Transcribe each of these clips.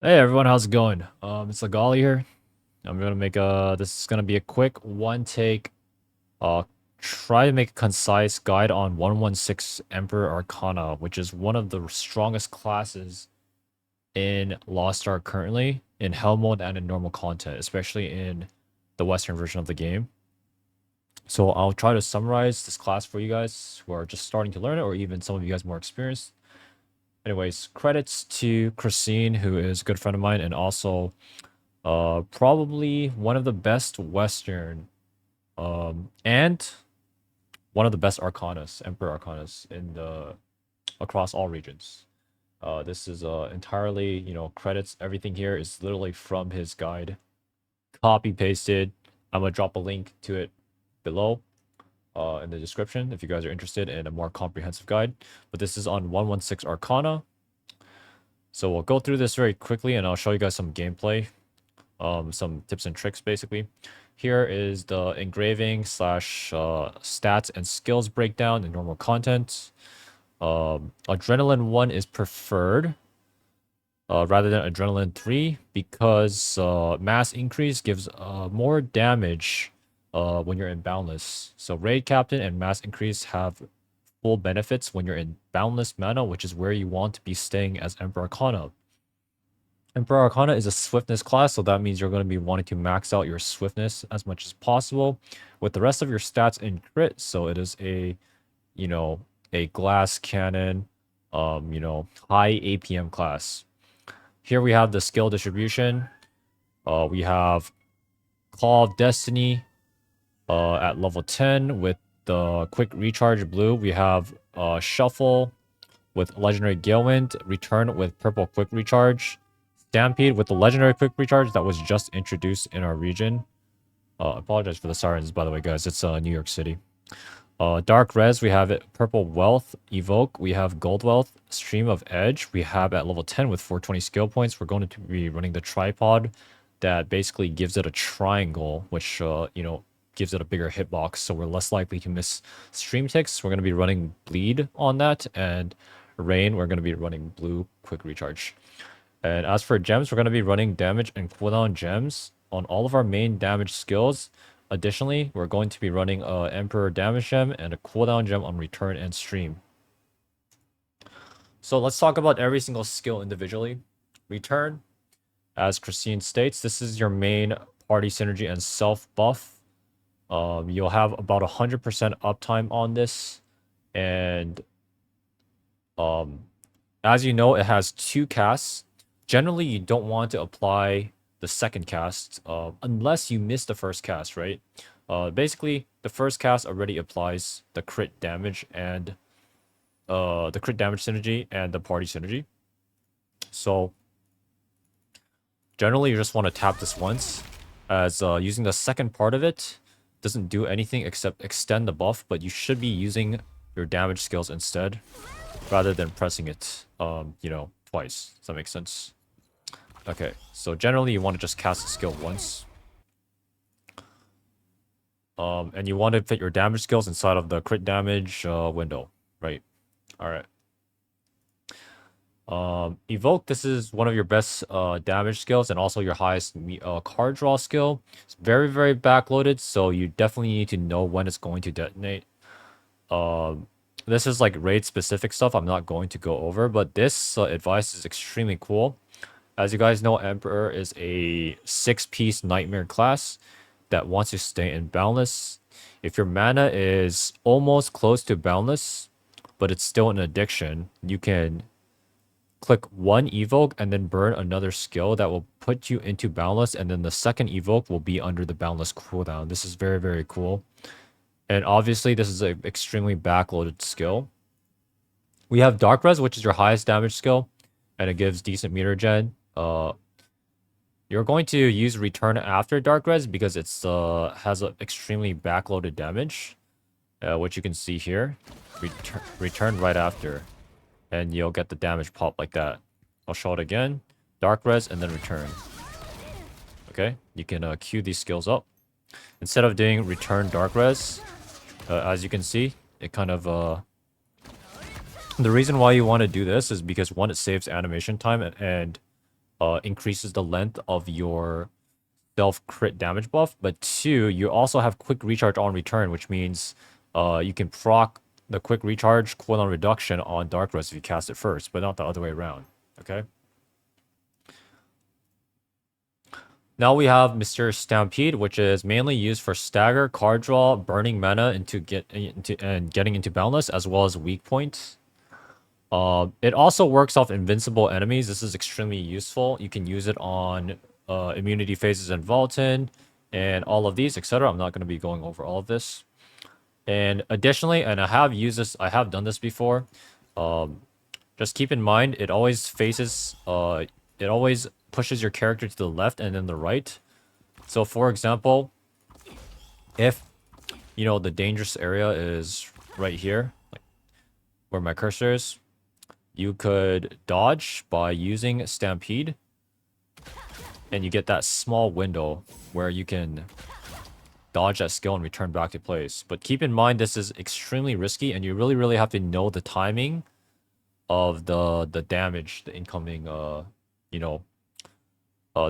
Hey everyone, how's it going? It's Lagali here. I'm gonna make this is gonna be a quick one take, uh, try to make a concise guide on 116 Emperor Arcana, which is one of the strongest classes in Lost Ark currently, in Hell mode and in normal content, especially in the Western version of the game. So I'll try to summarize this class for you guys who are just starting to learn it, or even some of you guys more experienced. Anyways, credits to Cracine, who is a good friend of mine, and also probably one of the best Western, and one of the best Arcanas, Emperor Arcanas in the across all regions. This is entirely, credits. Everything here is literally from his guide, copy pasted. I'm gonna drop a link to it below, in the description if you guys are interested in a more comprehensive guide. But this is on 116 Arcana. So we'll go through this very quickly, and I'll show you guys some gameplay, some tips and tricks basically. Here is the engraving slash stats and skills breakdown in normal content. Adrenaline 1 is preferred rather than Adrenaline 3 because mass increase gives more damage when you're in Boundless. So Raid Captain and mass increase have full benefits when you're in Boundless mana, which is where you want to be staying as Emperor Arcana. Emperor Arcana is a swiftness class, so that means you're going to be wanting to max out your swiftness as much as possible with the rest of your stats in crit. So it is a, you know, a glass cannon, high APM class. Here we have the skill distribution. We have Call of Destiny at level 10 with the quick recharge blue. We have Shuffle with legendary Galewind, Return with purple quick recharge, Stampede with the legendary quick recharge that was just introduced in our region. Apologize for the sirens, by the way, guys. It's New York City. Dark Res, we have it. Purple Wealth, Evoke. We have Gold Wealth, Stream of Edge. We have at level 10 with 420 skill points. We're going to be running the tripod that basically gives it a triangle, which, gives it a bigger hitbox. So we're less likely to miss stream ticks. We're going to be running Bleed on that. And Rain, we're going to be running Blue Quick Recharge. And as for gems, we're going to be running damage and cooldown gems on all of our main damage skills. Additionally, we're going to be running a Emperor damage gem and a cooldown gem on return and stream. So let's talk about every single skill individually. Return, as Christine states, this is your main party synergy and self buff. You'll have about 100% uptime on this, and as you know, it has two casts. Generally, you don't want to apply the second cast unless you miss the first cast, right? Basically, the first cast already applies the crit damage and the crit damage synergy and the party synergy. So generally, you just want to tap this once, as using the second part of it doesn't do anything except extend the buff, but you should be using your damage skills instead rather than pressing it, twice. Does that make sense? Okay, so generally you want to just cast a skill once. And you want to fit your damage skills inside of the crit damage window, right? Alright. Evoke, this is one of your best damage skills and also your highest card draw skill. It's very, very backloaded, so you definitely need to know when it's going to detonate. This is like raid specific stuff I'm not going to go over, but this advice is extremely cool. As you guys know, Emperor is a 6-piece nightmare class that wants to stay in Boundless. If your mana is almost close to Boundless, but it's still an addiction, you can click one evoke and then burn another skill that will put you into Boundless, and then the second evoke will be under the Boundless cooldown. This is very, very cool. And obviously, this is an extremely backloaded skill. We have Dark Res, which is your highest damage skill, and it gives decent meter gen. You're going to use Return after Dark Res because it's has an extremely backloaded damage, which you can see here. Return right after, and you'll get the damage pop like that. I'll show it again. Dark Res and then Return. Okay, you can queue these skills up. Instead of doing Return Dark Res, as you can see, it kind of the reason why you want to do this is because one, it saves animation time, and increases the length of your self crit damage buff, but 2, you also have quick recharge on return, which means you can proc the quick recharge cooldown reduction on Dark Rest if you cast it first, but not the other way around. Okay. Now we have Mysterious Stampede, which is mainly used for stagger, card draw, burning mana and getting into Boundless, as well as weak point. It also works off invincible enemies. This is extremely useful. You can use it on immunity phases and Vaultin, and all of these, etc. I'm not going to be going over all of this. And additionally, and I have done this before. Just keep in mind, it always pushes your character to the left and then the right. So for example, if the dangerous area is right here, like where my cursor is, you could dodge by using Stampede, and you get that small window where you can dodge that skill and return back to place. But keep in mind, this is extremely risky, and you really have to know the timing of the damage, the incoming the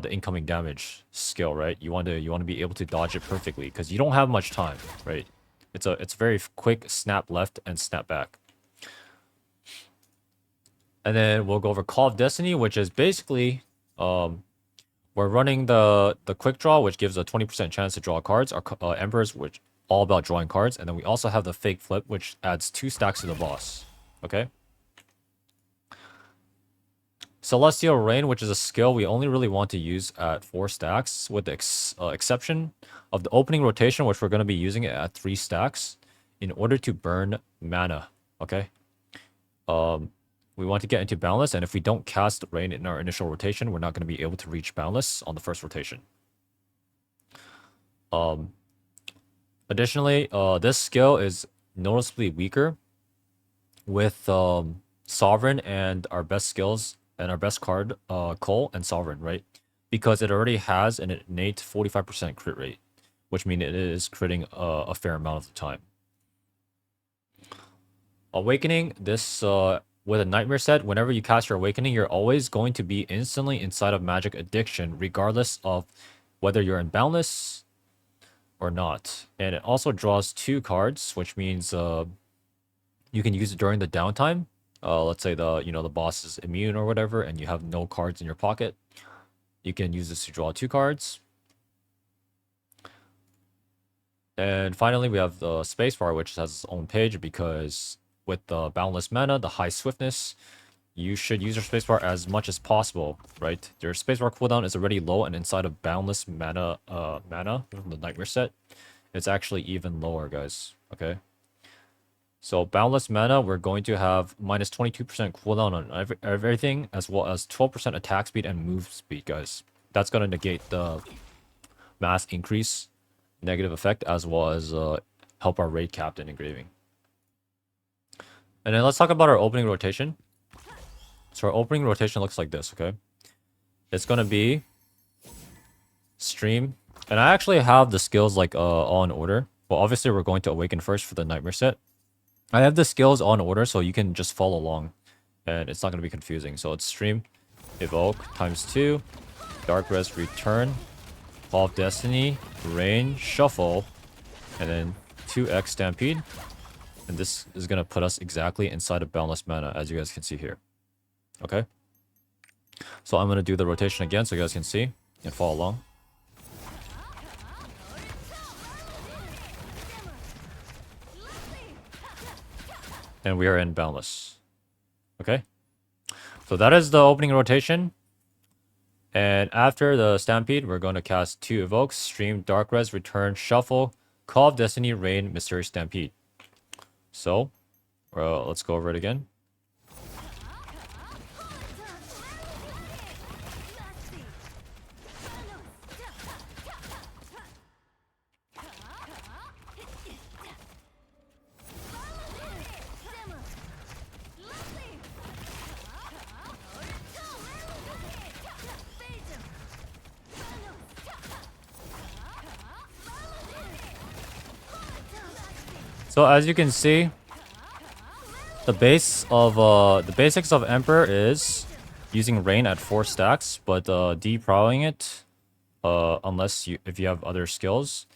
incoming damage skill, right? You want to be able to dodge it perfectly because you don't have much time, right? It's very quick snap left and snap back. And then we'll go over Call of Destiny, which is basically we're running the quick draw, which gives a 20% chance to draw cards. Our Embers, which all about drawing cards, and then we also have the fake flip, which adds 2 stacks to the boss. Okay. Celestial Rain, which is a skill we only really want to use at 4 stacks, with the exception of the opening rotation, which we're going to be using it at 3 stacks in order to burn mana. Okay. We want to get into Boundless, and if we don't cast Rain in our initial rotation, we're not going to be able to reach Boundless on the first rotation. Additionally, this skill is noticeably weaker with Sovereign and our best skills and our best card, Cole and Sovereign, right? Because it already has an innate 45% crit rate, which means it is critting a fair amount of the time. Awakening, this with a Nightmare set, whenever you cast your Awakening, you're always going to be instantly inside of Magic Addiction, regardless of whether you're in Boundless or not. And it also draws 2 cards, which means you can use it during the downtime. Let's say the boss is immune or whatever, and you have no cards in your pocket. You can use this to draw 2 cards. And finally, we have the spacebar, which has its own page, because with the Boundless mana, the high swiftness, you should use your spacebar as much as possible, right? Your spacebar cooldown is already low, and inside of Boundless mana from the Nightmare set, it's actually even lower, guys. Okay. So Boundless mana, we're going to have minus 22% cooldown on everything, as well as 12% attack speed and move speed, guys. That's going to negate the mass increase negative effect, as well as help our raid captain engraving. And then let's talk about our opening rotation. So our opening rotation looks like this, okay? It's going to be Stream. And I actually have the skills like all in order. Well, obviously we're going to Awaken first for the Nightmare set. I have the skills on order, so you can just follow along, and it's not going to be confusing. So it's Stream, Evoke, ×2, Dark Rest, Return, Call of Destiny, Rain, Shuffle, and then 2x Stampede. And this is going to put us exactly inside of Boundless Mana, as you guys can see here. Okay? So I'm going to do the rotation again so you guys can see and follow along. And we are in Boundless. Okay? So that is the opening rotation. And after the Stampede, we're going to cast 2 Evokes, Stream, Dark Res, Return, Shuffle, Call of Destiny, Rain, Mysterious Stampede. So, let's go over it again. So as you can see, the basics of Emperor is using Rain at 4 stacks, but deprowling it, if you have other skills,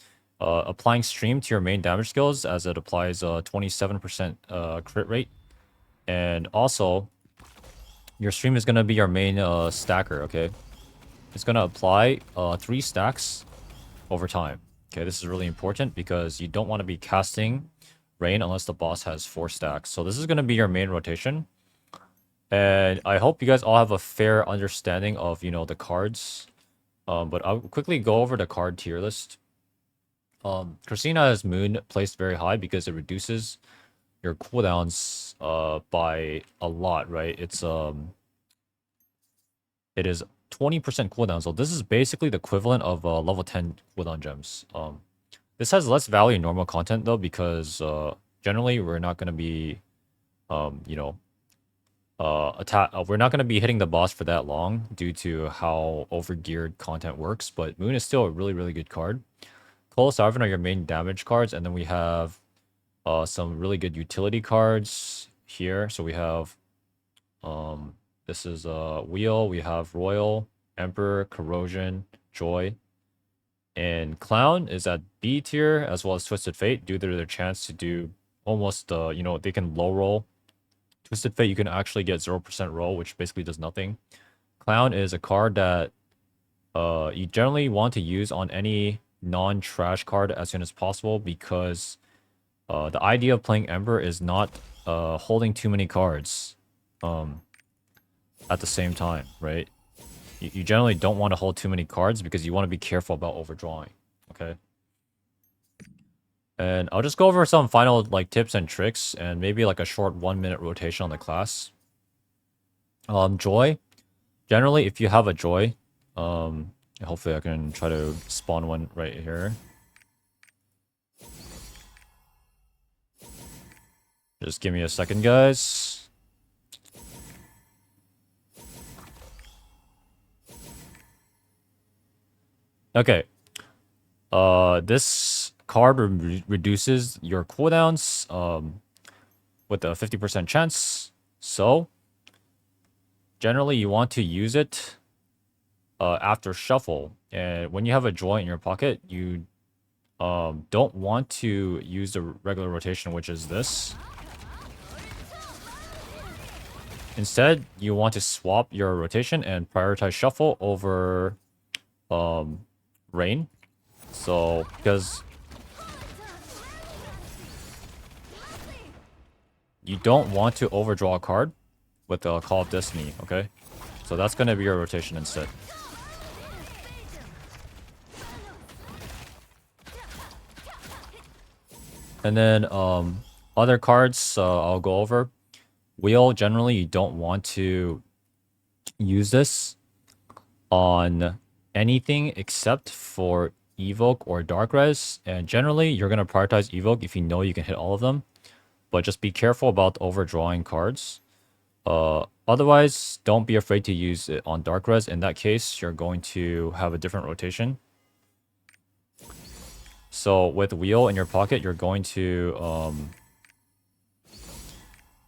applying Stream to your main damage skills as it applies 27% crit rate, and also your Stream is gonna be your main stacker. Okay, it's gonna apply 3 stacks over time. Okay, this is really important because you don't want to be casting Rain unless the boss has 4 stacks. So this is gonna be your main rotation. And I hope you guys all have a fair understanding of, the cards. But I'll quickly go over the card tier list. Cracine has Moon placed very high because it reduces your cooldowns by a lot, right? It is 20% cooldown, so this is basically the equivalent of level 10 cooldown gems. This has less value in normal content though, because generally we're not gonna be we're not going to be hitting the boss for that long due to how overgeared content works, but Moon is still a really, really good card. Cole, Sovereign are your main damage cards, and then we have some really good utility cards here. So we have this is Wheel, we have Royal, Emperor, Corrosion, Joy, and Clown is at B tier, as well as Twisted Fate due to their chance to do almost they can low roll. Twisted Fate, you can actually get 0% roll, which basically does nothing. Clown is a card that you generally want to use on any non-trash card as soon as possible, because the idea of playing Ember is not holding too many cards at the same time, right? You generally don't want to hold too many cards because you want to be careful about overdrawing, okay? And I'll just go over some final tips and tricks and maybe like a short 1-minute rotation on the class. Joy. Generally, if you have a Joy, hopefully I can try to spawn one right here. Just give me a second, guys. Okay. This card reduces your cooldowns with a 50% chance. So generally you want to use it after shuffle, and when you have a Joy in your pocket, you don't want to use the regular rotation, which is this. Instead, you want to swap your rotation and prioritize shuffle over Rain. So because you don't want to overdraw a card with the Call of Destiny, okay? So that's going to be your rotation instead. And then other cards I'll go over. Wheel, generally you don't want to use this on anything except for Evoke or Dark Res. And generally you're going to prioritize Evoke if you know you can hit all of them. But just be careful about overdrawing cards. Otherwise, don't be afraid to use it on Dark Res. In that case, you're going to have a different rotation. So with Wheel in your pocket, you're going to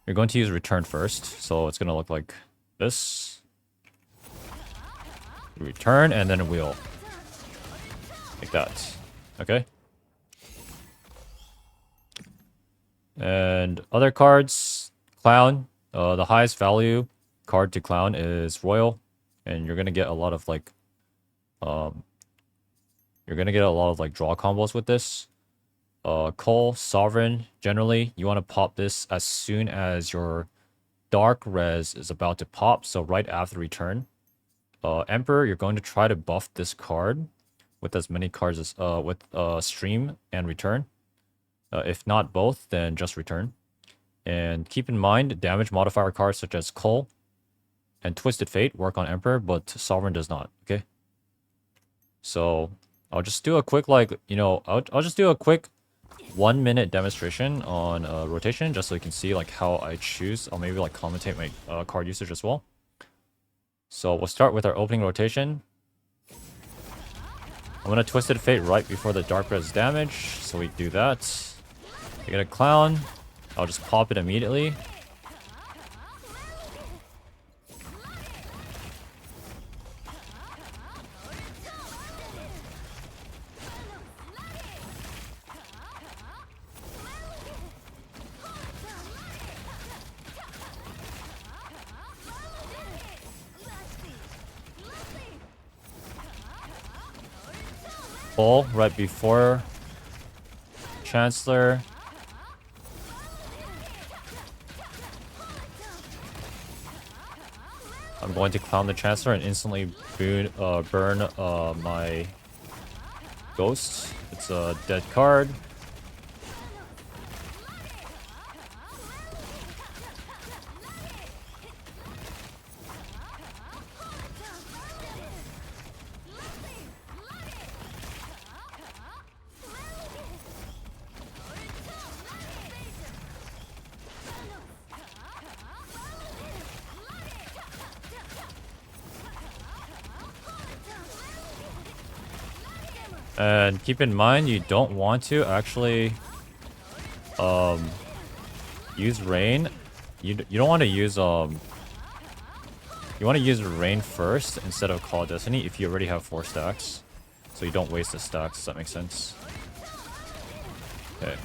use Return first. So it's going to look like this. Return and then a Wheel. Like that. Okay? And other cards, Clown. The highest value card to Clown is Royal, and you're gonna get a lot of draw combos with this. Cole, Sovereign. Generally, you want to pop this as soon as your Dark Res is about to pop, so right after return. Emperor, you're going to try to buff this card with as many cards as with Stream and Return. If not both, then just Return. And keep in mind, damage modifier cards such as Cole and Twisted Fate work on Emperor, but Sovereign does not, okay? So I'll just do a quick, I'll just do a quick 1-minute demonstration on rotation, just so you can see how I choose. I'll maybe commentate my card usage as well. So we'll start with our opening rotation. I'm gonna Twisted Fate right before the Dark Res damage, so we do that. I get a Clown. I'll just pop it immediately. pull right before Chancellor. I'm going to clown the Chancellor and instantly burn my Ghost. It's a dead card. And keep in mind, you don't want to actually use rain. You don't want to use you want to use rain first instead of Call of Destiny if you already have 4 stacks, so you don't waste the stacks. Does that make sense? Okay.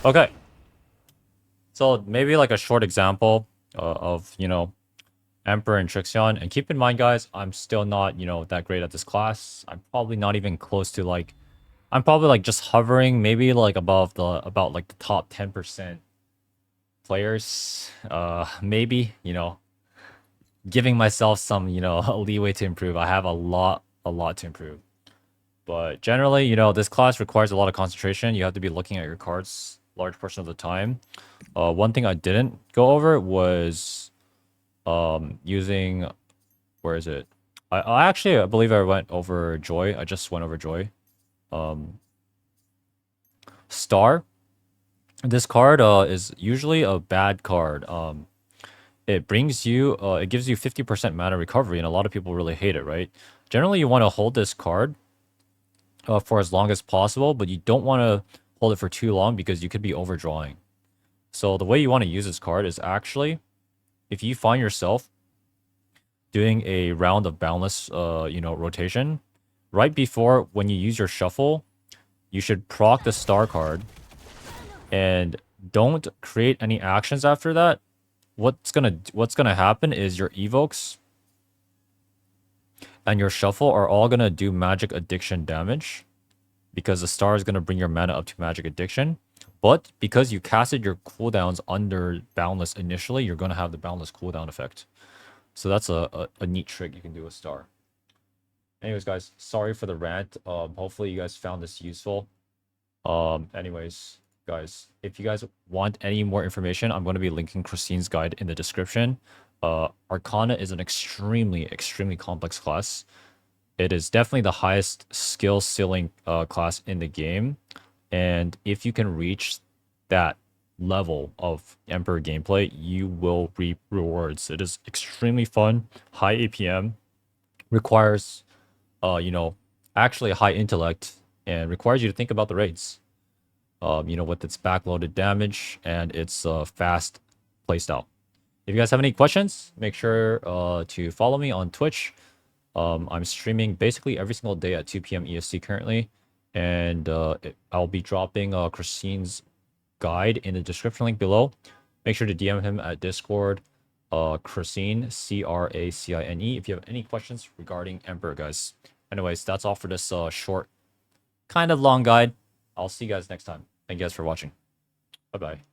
Okay. So maybe like a short example of, you know, Emperor and Trixion. And keep in mind, guys, I'm still not, you know, that great at this class. I'm probably not even close to like, I'm probably like just hovering maybe like above the, about like the top 10% players. Maybe, you know, giving myself some, you know, leeway to improve. I have a lot to improve. But generally, you know, this class requires a lot of concentration. You have to be looking at your cards large portion of the time. One thing I didn't go over was using, where is it? I actually, I believe I went over Joy. I just went over Joy. Star. This card is usually a bad card. It brings you, it gives you 50% mana recovery, and a lot of people really hate it, right? Generally, you want to hold this card for as long as possible, but you don't want to hold it for too long because you could be overdrawing. So the way you want to use this card is actually, if you find yourself doing a round of boundless, you know, rotation, right before when you use your shuffle, you should proc the star card and don't create any actions after that. What's gonna happen is your evokes and your shuffle are all gonna do magic addiction damage because the star is gonna bring your mana up to magic addiction. But because you casted your cooldowns under boundless initially, you're gonna have the boundless cooldown effect. So that's a neat trick you can do with star. Anyways, guys, sorry for the rant. Hopefully you guys found this useful. Anyways, guys, if you guys want any more information, I'm going to be linking Cracine's guide in the description. Arcana is an extremely complex class. It is definitely the highest skill ceiling class in the game, and if you can reach that level of Emperor gameplay, you will reap rewards. It is extremely fun, high APM, requires you know, actually a high intellect, and requires you to think about the raids. You know, with its backloaded damage and its fast playstyle. If you guys have any questions, make sure to follow me on Twitch. I'm streaming basically every single day at 2 p.m. EST currently, and I'll be dropping Cracine's guide in the description link below. Make sure to DM him at Discord, Cracine, Cracine, if you have any questions regarding Emperor, guys. Anyways, that's all for this short, kind of long guide. I'll see you guys next time. Thank you guys for watching. Bye-bye.